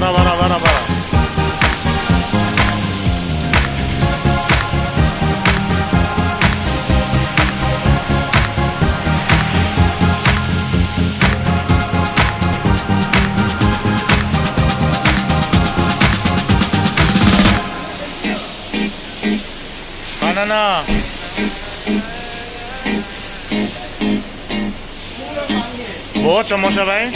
봐라 봐라 봐라 봐라. 바나나. 뭐? 좀 모셔봐이?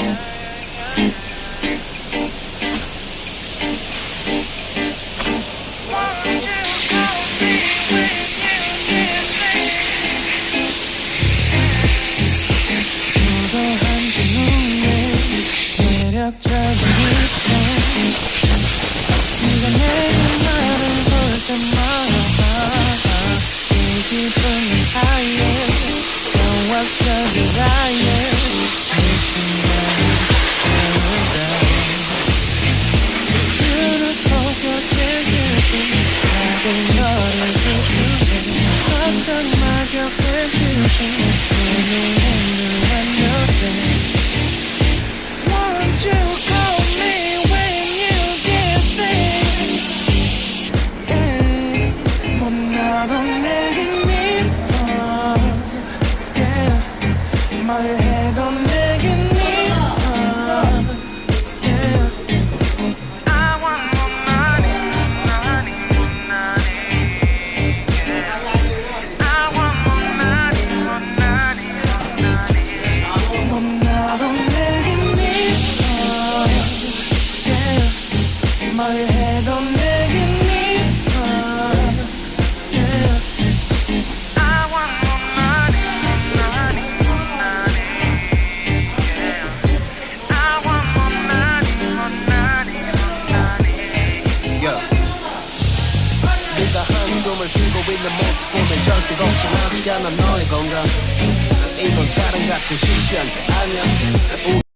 매력적인 입술 네가 내게 말을 볼 때마다 이 기분은 higher 좋았어 desire 이 순간이 되었다 beautiful 곁에 다들 너를 기쁘게 어떤 말 곁에 주신 내 눈을 완벽해 Won't you call me when you get there? Yeah, 뭐 나도 내겐 미워. Yeah, 말해도 내겐 미워. Yeah, I want more money, money, more money. Yeah, I want more money, more money, more money. 뭐 나도 내겐 말해도 내겐 미워. Yeah, I want more money, money, money. Yeah, I want more money, money, money. Yeah. 네가 한숨을 쉬고 있는 모습 보면 절대 걱정하지 않아 너의 건강 이건 사랑 같은 시시한 게 아니야